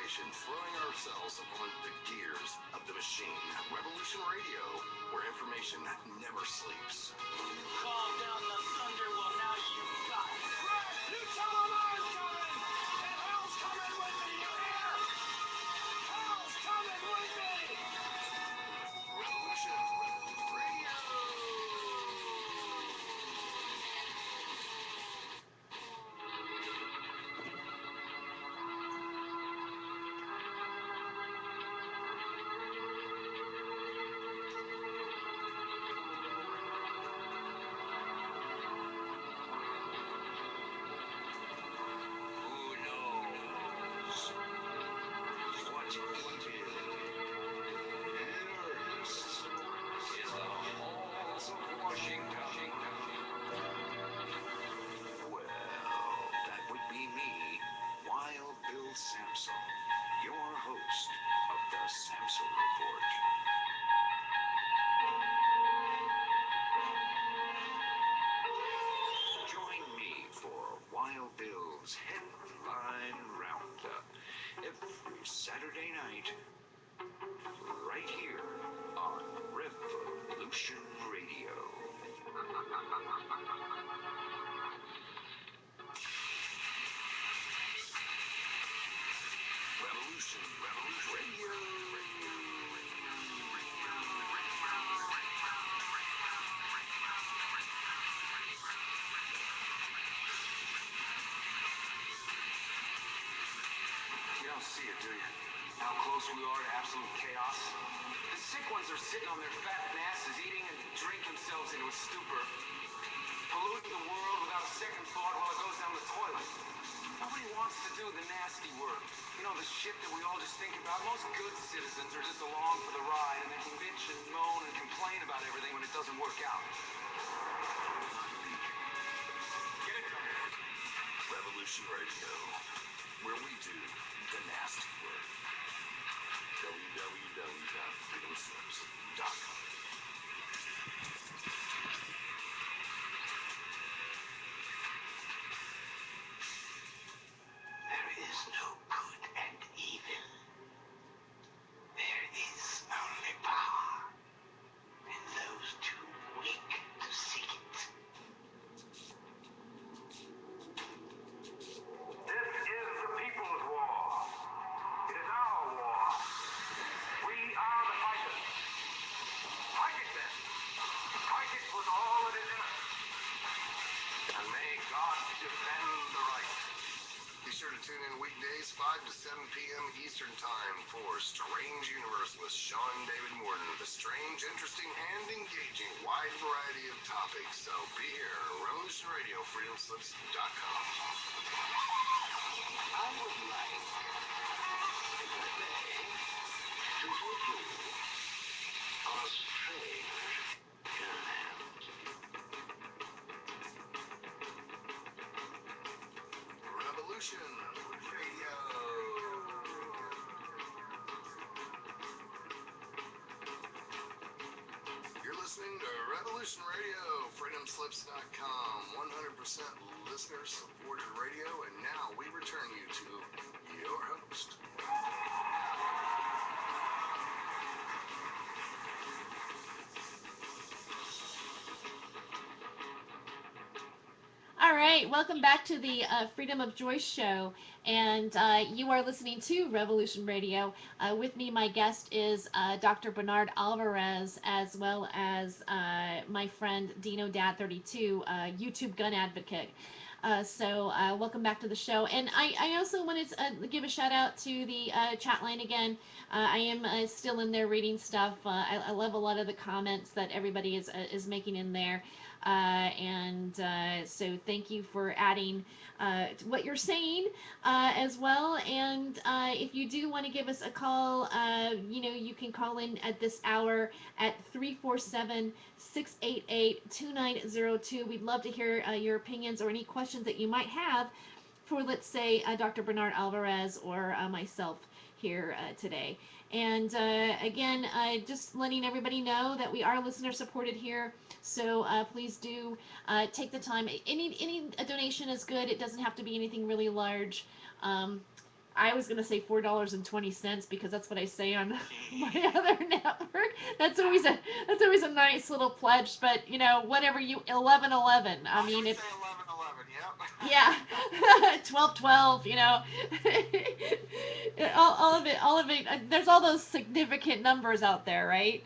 information, throwing ourselves upon the gears of the machine. Revolution Radio, where information never sleeps. Calm down the thunder, well now you've got it. Red, you tell them I'm coming! And hell's coming with me, you hear? Hell's coming with me! Revolution Radio! Headline Roundup every Saturday night, right here on Revolution Radio. Revolution Radio. You don't see it, do you? How close we are to absolute chaos? The sick ones are sitting on their fat asses, eating and drink themselves into a stupor, polluting the world without a second thought while it goes down the toilet. Nobody wants to do the nasty work. You know, the shit that we all just think about. Most good citizens are just along for the ride, and they can bitch and moan and complain about everything when it doesn't work out. Get it done. Revolution Radio, where we do the nasty work. www.freedomslips.com. There is no good and evil. There is only power, and those too weak to seek it. This is the people's war. It is our war. We are the fighters. Fight it then. Fight it with all that is in us. And may God defend the right. Be sure to tune in weekdays 5 to 7 p.m. Eastern Time for Strange Universe with Sean David Morton. The strange, interesting, and engaging wide variety of topics. So be here. Revolution Radio, freedomslips.com. I would like, if I may, to take you on a strange journey. Revolution Radio. You're listening to Revolution Radio, freedomslips.com, 100% listener-supported radio, and now we return you to your host. All right, welcome back to the Freedom of Joyce show, and you are listening to Revolution Radio. With me, my guest is Dr. Bernard Alvarez, as well as my friend Dino Dad32, YouTube gun advocate. So welcome back to the show. And I also wanted to give a shout out to the chat line again. I am still in there reading stuff. I love a lot of the comments that everybody is making in there. So thank you for adding what you're saying as well. And if you do want to give us a call, you can call in at this hour at 347-688-2902. We'd love to hear your opinions or any questions that you might have for, let's say, Dr. Bernard Alvarez or myself here today. And again, just letting everybody know that we are listener supported here. So please do take the time. Any donation is good. It doesn't have to be anything really large. I was gonna say $4.20 because that's what I say on my other network. That's always a nice little pledge, but whatever 11.11. I mean would it. say 11:11. Yep. Yeah, 12:12. All of it. There's all those significant numbers out there, right?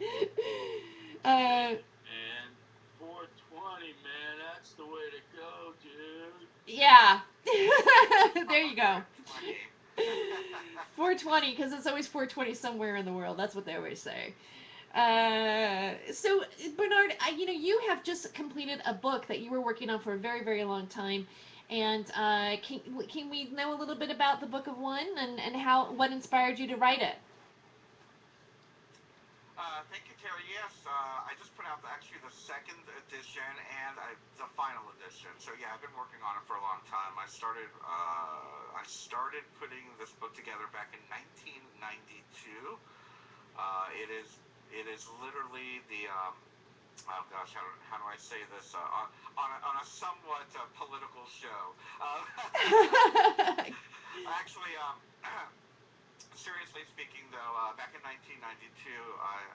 Uh, And 420, man, that's the way to go, dude. yeah. There you go. 420. 420, because it's always 420 somewhere in the world. That's what they always say. So Bernard, you have just completed a book that you were working on for a very, very long time, and can we know a little bit about the Book of One and what inspired you to write it? Thank you, Terry. Yes, I just put out actually the second edition and the final edition. So yeah, I've been working on it for a long time. I started putting this book together back in 1992. It is literally the oh gosh, how do I say this on a somewhat political show. Actually, seriously speaking, though, back in 1992,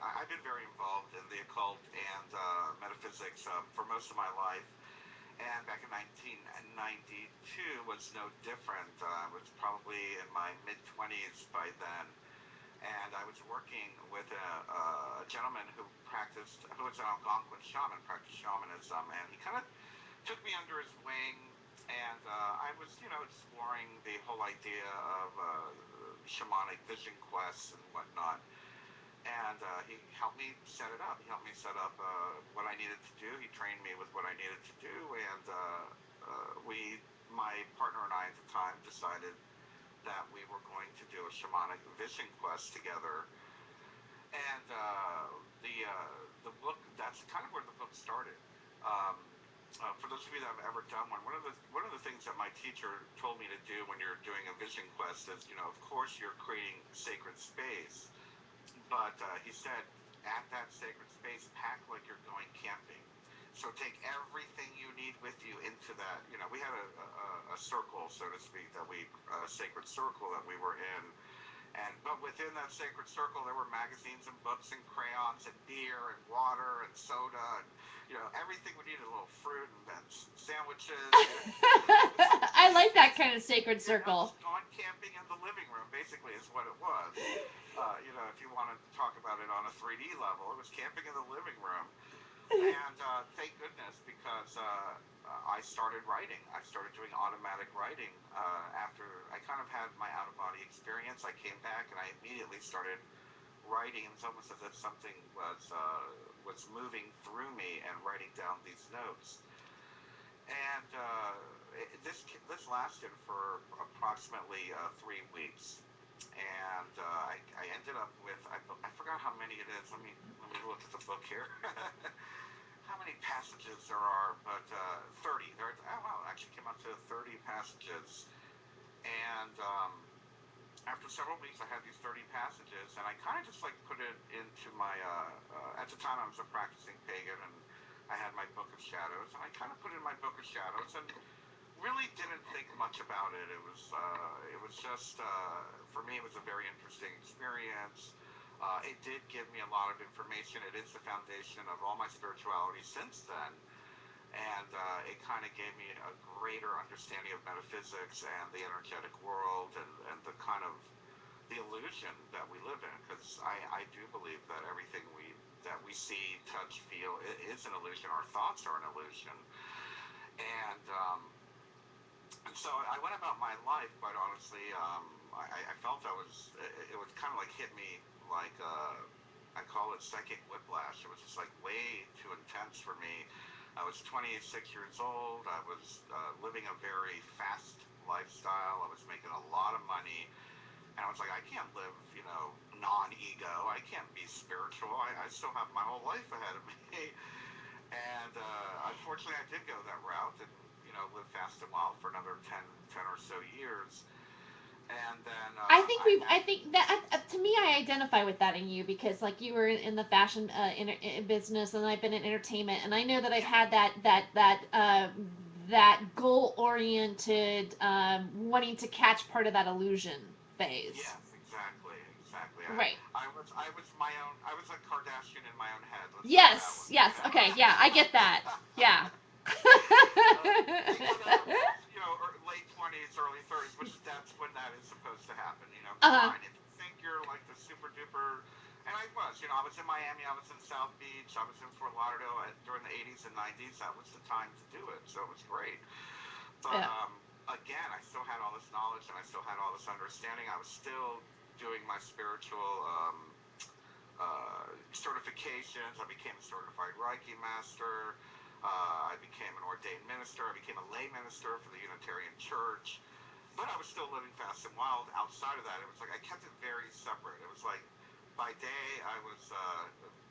I've been very involved in the occult and metaphysics for most of my life. And back in 1992 was no different. I was probably in my mid-20s by then. And I was working with a gentleman who was an Algonquin shaman, practiced shamanism. And he kind of took me under his wing. And I was, exploring the whole idea of shamanic vision quests and whatnot. And he helped me set it up. He helped me set up what I needed to do. He trained me with what I needed to do. And my partner and I at the time decided that we were going to do a shamanic vision quest together. And the book, that's kind of where the book started. For those of you that have ever done one of the things that my teacher told me to do when you're doing a vision quest is, of course you're creating sacred space, but he said, at that sacred space, pack like you're going camping. So take everything you need with you into that. We had a circle, so to speak, a sacred circle that we were in. But within that sacred circle, there were magazines and books and crayons and beer and water and soda and, everything we needed, a little fruit and sandwiches. I like that kind of sacred circle. Going camping in the living room, basically, is what it was. If you want to talk about it on a 3D level, it was camping in the living room. And thank goodness, because I started writing. I started doing automatic writing after I kind of had my out-of-body experience. I came back and I immediately started writing. It's almost as if something was moving through me and writing down these notes. And this lasted for approximately 3 weeks. And I ended up with, I forgot how many it is. Let me look at the book here. How many passages there are, but 30. It actually came out to 30 passages. And after several weeks, I had these 30 passages, and I kind of just put it into my, at the time I was a practicing pagan, and I had my Book of Shadows, and I kind of put it in my Book of Shadows, and really didn't think much about it. It was just, for me, it was a very interesting experience. It did give me a lot of information. It is the foundation of all my spirituality since then. And it kind of gave me a greater understanding of metaphysics and the energetic world and the kind of the illusion that we live in. Because I do believe that everything that we see, touch, feel is an illusion. Our thoughts are an illusion. And so I went about my life, quite honestly. I felt it would kind of hit me like I call it psychic whiplash. It was just way too intense for me. I was 26 years old. I was living a very fast lifestyle. I was making a lot of money. And I was like, I can't live, non-ego. I can't be spiritual. I still have my whole life ahead of me. And unfortunately, I did go that route and, live fast and wild for another 10 or so years. And then I think that to me, I identify with that in you because you were in the fashion in business, and I've been in entertainment, and I know that I've had that goal oriented wanting to catch part of that illusion. phase. Yes, exactly. Right. I was a Kardashian in my own head. Let's say it that Yes, way. yes. Okay, yeah, I get that. Yeah. People that are both, late 20s, early 30s, which that's when that is supposed to happen. Uh-huh. Fine. If you think you're like the super duper, and I was, I was in Miami, I was in South Beach, I was in Fort Lauderdale during the 80s and 90s. That was the time to do it, so it was great. But Yeah. Again, I still had all this knowledge and I still had all this understanding. I was still doing my spiritual certifications. I became a certified Reiki master. I became an ordained minister. I became a lay minister for the Unitarian Church. But I was still living fast and wild. Outside of that, it was like I kept it very separate. It was like by day I was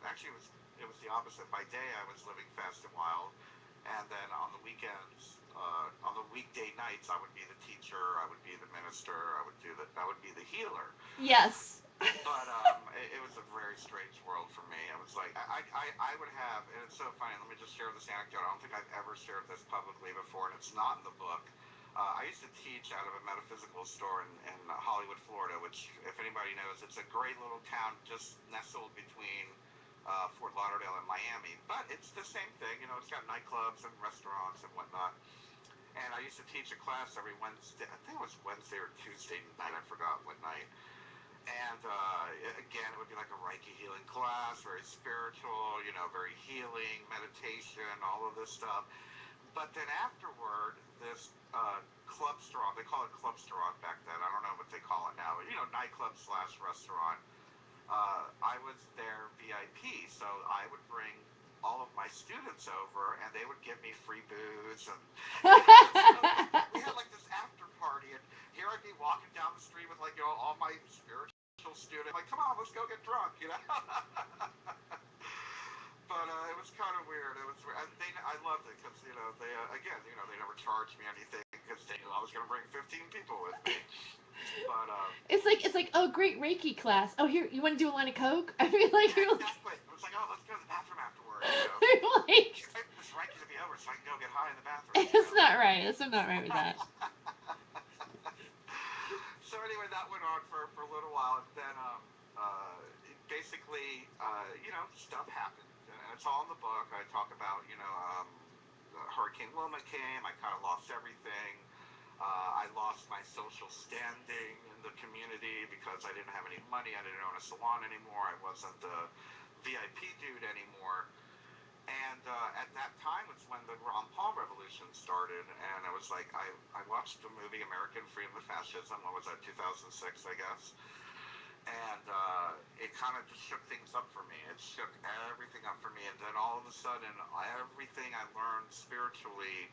actually it was the opposite. By day I was living fast and wild, and then on the weekends, on the weekday nights, I would be the teacher. I would be the minister. I would be the healer. Yes. But it was a very strange world for me. It was like I would have, and it's so funny. Let me just share this anecdote. I don't think I've ever shared this publicly before, and it's not in the book. I used to teach out of a metaphysical store in Hollywood, Florida, which, if anybody knows, it's a great little town just nestled between Fort Lauderdale and Miami. But it's the same thing. It's got nightclubs and restaurants and whatnot. And I used to teach a class every Wednesday. I think it was Wednesday or Tuesday night. I forgot what night. And again, it would be like a Reiki healing class, very spiritual, very healing, meditation, all of this stuff. But then afterward, this club strong, they call it club strong back then. I don't know what they call it now. Nightclub / restaurant. I was their VIP, so I would bring all of my students over, and they would give me free booze, and we had like this after party, and here I'd be walking down the street with all my spiritual students, like, come on, let's go get drunk, But it was kind of weird. I loved it because they they never charged me anything because they knew I was going to bring 15 people with me. But It's like, oh, great Reiki class. Oh, here, you want to do a line of coke? I mean, like, yeah, you're like, exactly. It was like, oh, let's go to the bathroom afterwards. you're like, Expect this Reiki to be over so I can go get high in the bathroom. it's not right. It's not right with that. So anyway, that went on for a little while, and then basically, stuff happened. It's all in the book. I talk about, Hurricane Wilma came. I kind of lost everything. I lost my social standing in the community because I didn't have any money. I didn't own a salon anymore. I wasn't the VIP dude anymore. And at that time, it's when the Ron Paul revolution started. And I was like, I watched the movie American Freedom of Fascism. What was that, 2006, I guess? And it kind of just shook things up for me. It shook everything up for me. And then all of a sudden, everything I learned spiritually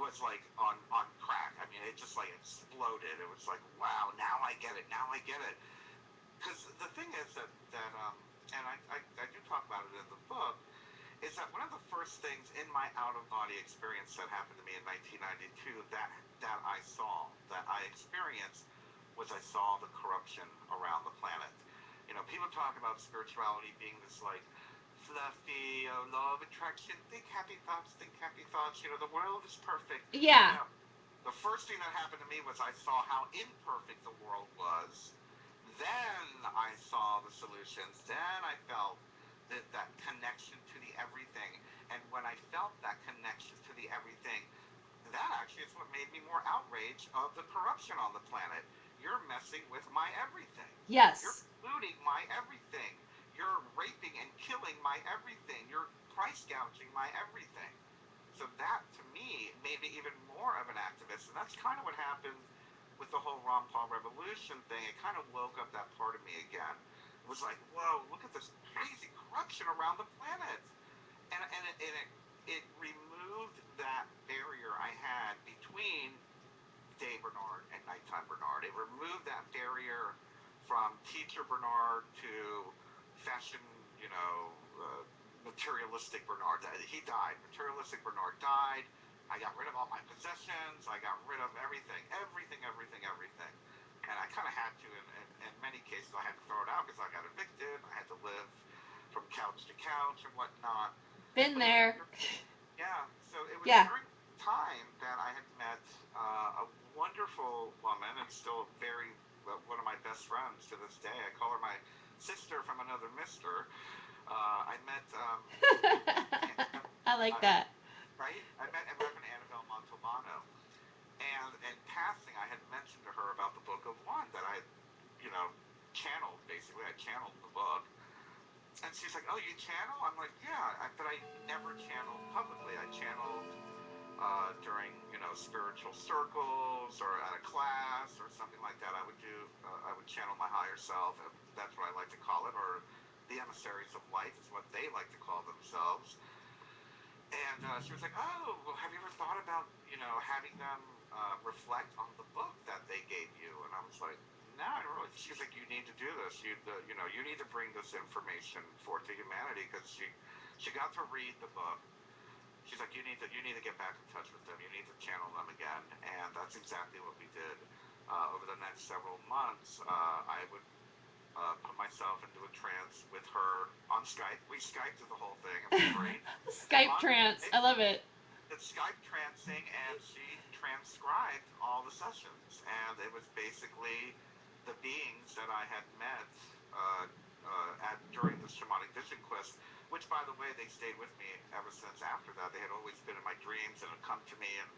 was like on crack. I mean, it just like exploded. It was like, wow, now I get it. Now I get it. Because the thing is that and I do talk about it in the book, is that one of the first things in my out-of-body experience that happened to me in 1992 that I saw, that I experienced, was I saw the corruption around the planet. People talk about spirituality being this like fluffy, law of attraction, think happy thoughts. The world is perfect. Yeah. The first thing that happened to me was I saw how imperfect the world was. Then I saw the solutions. Then I felt that connection to the everything. And when I felt that connection to the everything, that actually is what made me more outraged of the corruption on the planet. You're messing with my everything. Yes. You're polluting my everything. You're raping and killing my everything. You're price gouging my everything. So that, to me, made me even more of an activist. And that's kind of what happened with the whole Ron Paul revolution thing. It kind of woke up that part of me again. It was like, whoa, look at this crazy corruption around the planet. And it removed that barrier I had between day Bernard and nighttime Bernard. It removed that barrier from teacher Bernard to fashion, materialistic Bernard. He died. Materialistic Bernard died. I got rid of all my possessions. I got rid of everything. And I kind of had to, in many cases, I had to throw it out because I got evicted. I had to live from couch to couch and whatnot. Been there. Yeah. So it was Yeah. during the time that I had met a wonderful woman, and still very, friends to this day. I call her my sister from another mister. I met, I like that. right? I met Reverend Annabelle Montalbano. And in passing, I had mentioned to her about the Book of One that I had, you know, channeled, basically. I channeled the book. And she's like, oh, you channel? I'm like, yeah, but I never channeled publicly. I channeled during, you know, spiritual circles or at a class or something like that. I would channel my higher self. And that's what I like to call it, or the emissaries of light is what they like to call themselves. And she was like, oh, well, have you ever thought about, you know, having them reflect on the book that they gave you? And I was like, no, I don't really. She was like, you need to do this. You know, you need to bring this information forth to humanity, because she got to read the book. She's like, you need to get back in touch with them. You need to channel them again. And that's exactly what we did. Over the next several months, I would put myself into a trance with her on Skype. We Skyped through the whole thing. It was great. Skype trance. I love it. It's Skype trancing, and she transcribed all the sessions. And it was basically the beings that I had met during the shamanic vision quest, which, by the way, they stayed with me ever since after that. They had always been in my dreams and had come to me, and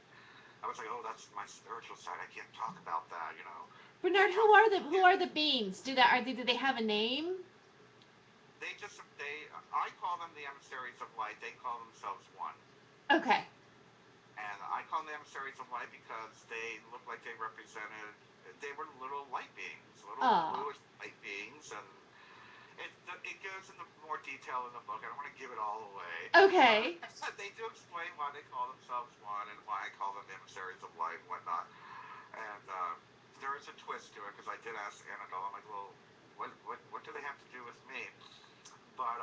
I was like, oh, that's my spiritual side. I can't talk about that, you know. Bernard, who are the beings? Do they have a name? I call them the emissaries of light. They call themselves One. Okay. And I call them the emissaries of light because they look like they were little light beings, little bluish light beings, and it goes into more detail in the book. I don't want to give it all away. Okay. They do explain why they call themselves One and why I call them the emissaries of light and whatnot. And there is a twist to it, because I did ask Annabelle, I'm like, well, what do they have to do with me? But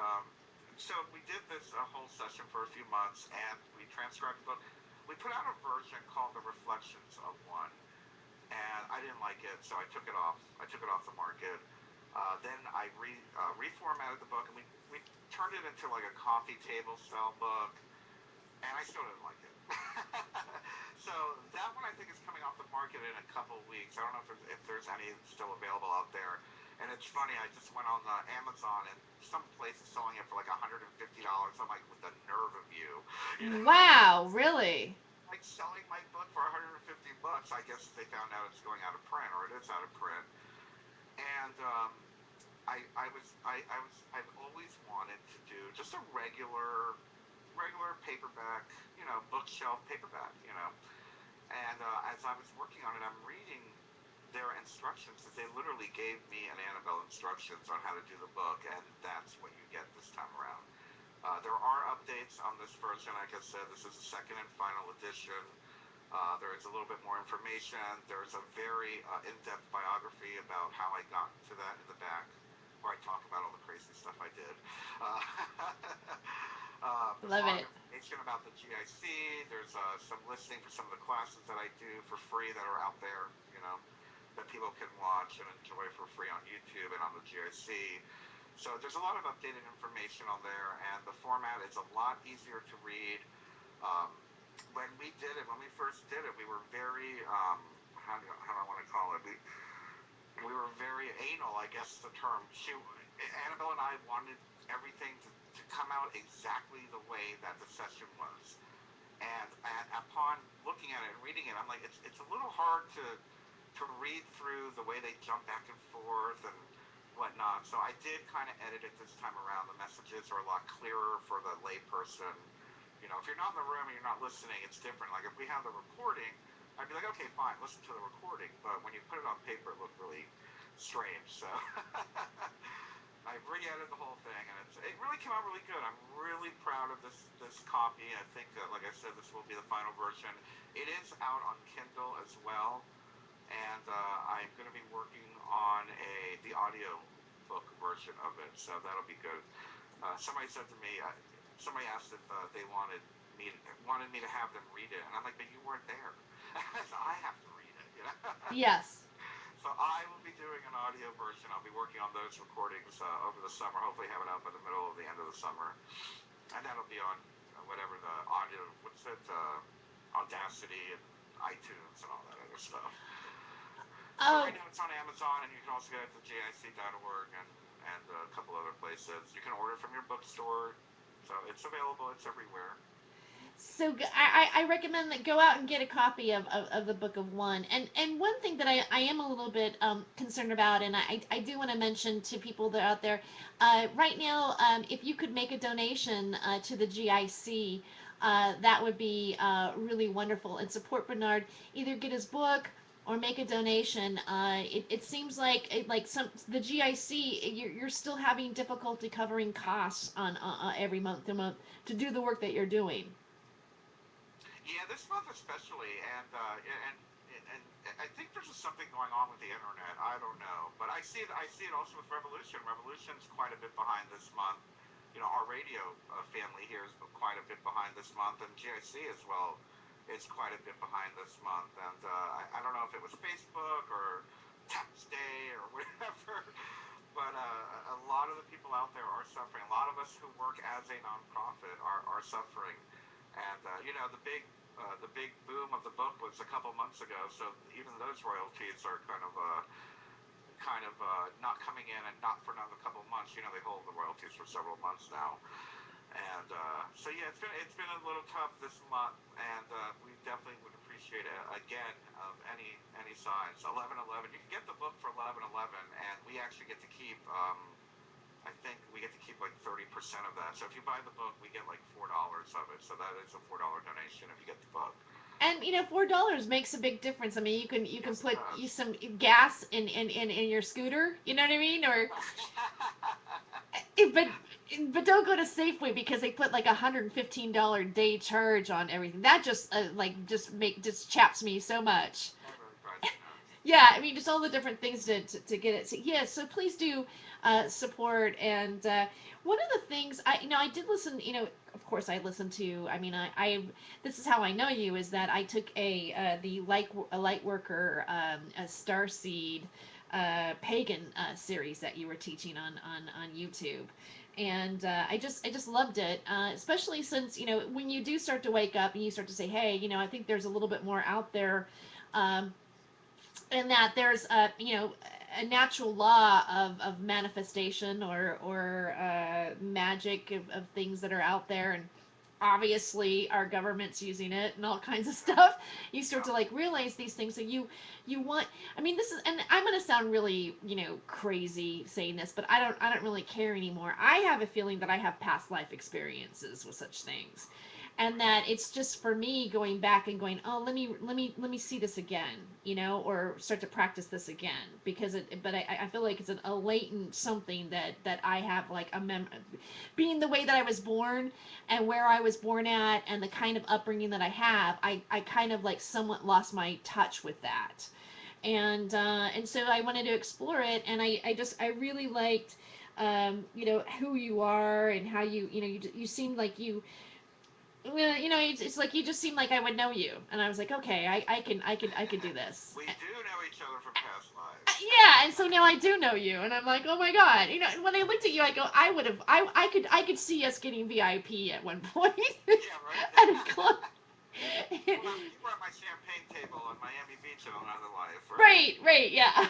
so we did this whole session for a few months, and we transcribed the book. We put out a version called The Reflections of One, and I didn't like it, so I took it off. I took it off the market. Then I reformatted the book, and we turned it into like a coffee table style book, and I still didn't like it. So that one I think is coming off the market in a couple of weeks. I don't know if there's any still available out there. And it's funny, I just went on Amazon, and some place is selling it for like $150. I'm like, with the nerve of you. Know? Wow, really? Like selling my book for $150. I guess they found out it's going out of print, or it is out of print. And I've always wanted to do just a regular paperback, you know, bookshelf paperback, you know. And as I was working on it, I'm reading their instructions, because they literally gave me an Annabelle instructions on how to do the book, and that's what you get this time around. There are updates on this version. Like I said, this is the second and final edition. There is a little bit more information. There's a very in-depth biography about how I got to that in the back, where I talk about all the crazy stuff I did. Love it. Information about the GIC. There's some listing for some of the classes that I do for free that are out there, you know, that people can watch and enjoy for free on YouTube and on the GIC. So there's a lot of updated information on there, and the format is a lot easier to read. When we first did it, we were very, how do I want to call it? We were very anal, I guess is the term. Annabelle and I wanted everything to come out exactly the way that the session was. And upon looking at it and reading it, I'm like, it's a little hard to read through the way they jump back and forth and whatnot. So I did kind of edit it this time around. The messages are a lot clearer for the lay person. You know, if you're not in the room and you're not listening, it's different. Like if we have the recording, I'd be like, okay, fine, listen to the recording. But when you put it on paper, it looked really strange. So I re-edited the whole thing, and it really came out really good. I'm really proud of this copy. I think that, like I said, this will be the final version. It is out on Kindle as well. And I'm going to be working on the audio book version of it, so that'll be good. Somebody said to me, somebody asked if they wanted me to have them read it, and I'm like, but you weren't there, so I have to read it. You know? Yes. So I will be doing an audio version. I'll be working on those recordings over the summer. Hopefully, have it out by the middle of the end of the summer, and that'll be on whatever the audio, Audacity and iTunes and all that other stuff. So Oh, right now it's on Amazon, and you can also get it at the JIC.org and a couple other places. You can order from your bookstore. So it's available. It's everywhere. so I recommend that go out and get a copy of the Book of One. And one thing that I am a little bit concerned about, and I do want to mention to people that are out there, right now, if you could make a donation to the GIC, that would be really wonderful, and support Bernard. Either get his book or make a donation. It seems like the GIC, you're still having difficulty covering costs on every month to do the work that you're doing. Yeah, this month especially, and I think there's just something going on with the internet. I don't know, but I see it also with Revolution. Revolution's quite a bit behind this month. You know, our radio family here is quite a bit behind this month, and GIC as well is quite a bit behind this month. And I don't know if it was Facebook or tax day or whatever, but a lot of the people out there are suffering. A lot of us who work as a nonprofit are suffering. And you know, the big boom of the book was a couple months ago, so even those royalties are kind of not coming in, and not for another couple months. You know, they hold the royalties for several months now. And so yeah, it's been a little tough this month, and we definitely would appreciate it again of any size. 1111. You can get the book for 1111, and we actually get to keep. I think we get to keep like 30% of that. So if you buy the book, we get like $4 of it. So that is a $4 donation if you get the book. And $4 makes a big difference. I mean, you can Yes, put it does. some gas in your scooter. You know what I mean? Or but don't go to Safeway because they put like $115 day charge on everything. That just just chaps me so much. That really drives me nuts. Yeah, I mean, just all the different things to get it. So, yeah, so please do support. And one of the things I did listen. Of course, I listened to. I mean, I this is how I know you is that I took the light worker a starseed pagan series that you were teaching on YouTube. And I just loved it, especially since when you do start to wake up and you start to say, hey, I think there's a little bit more out there. And that there's a natural law of manifestation or magic of things that are out there, and obviously our government's using it and all kinds of stuff. You start to like realize these things. So you want. I mean, this is, and I'm gonna sound really crazy saying this, but I don't really care anymore. I have a feeling that I have past life experiences with such things. And that it's just for me going back and going, oh, let me see this again, or start to practice this again, because but I feel like it's a latent something that I have, like being the way that I was born and where I was born at and the kind of upbringing that I have, I kind of like somewhat lost my touch with that, and so I wanted to explore it, and I really liked who you are and how you seemed like you. Well, it's like you just seem like I would know you, and I was like, okay, I could do this. We do know each other from past lives. Yeah, and so now I do know you, and I'm like, oh my god, when I looked at you, I go, I could see us getting VIP at one point. Yeah, At right. a club. You were at my champagne table on Miami Beach in another life, right? Right, yeah.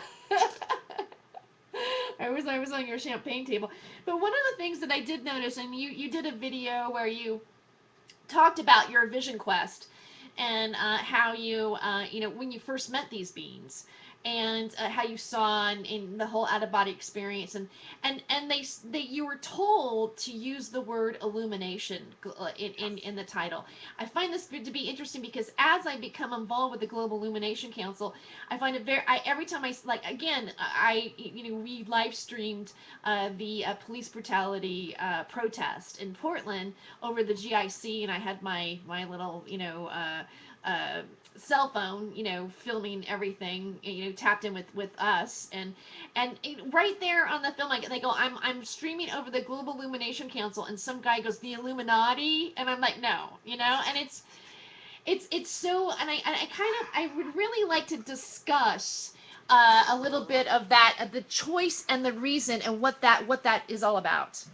I was on your champagne table, but one of the things that I did notice, and you did a video where you talked about your vision quest and how you when you first met these beings, and how you saw in the whole out of body experience, and they you were told to use the word illumination in the title. I find this to be interesting because as I become involved with the Global Illumination Council, I find it every time we live streamed the police brutality protest in Portland over the GIC, and I had my little cell phone, filming everything, tapped in with us, and right there on the film, they go, I'm streaming over the Global Illumination Council, and some guy goes, the Illuminati, and I'm like, no, and it's so, and I would really like to discuss a little bit of that, of the choice and the reason, and what that is all about.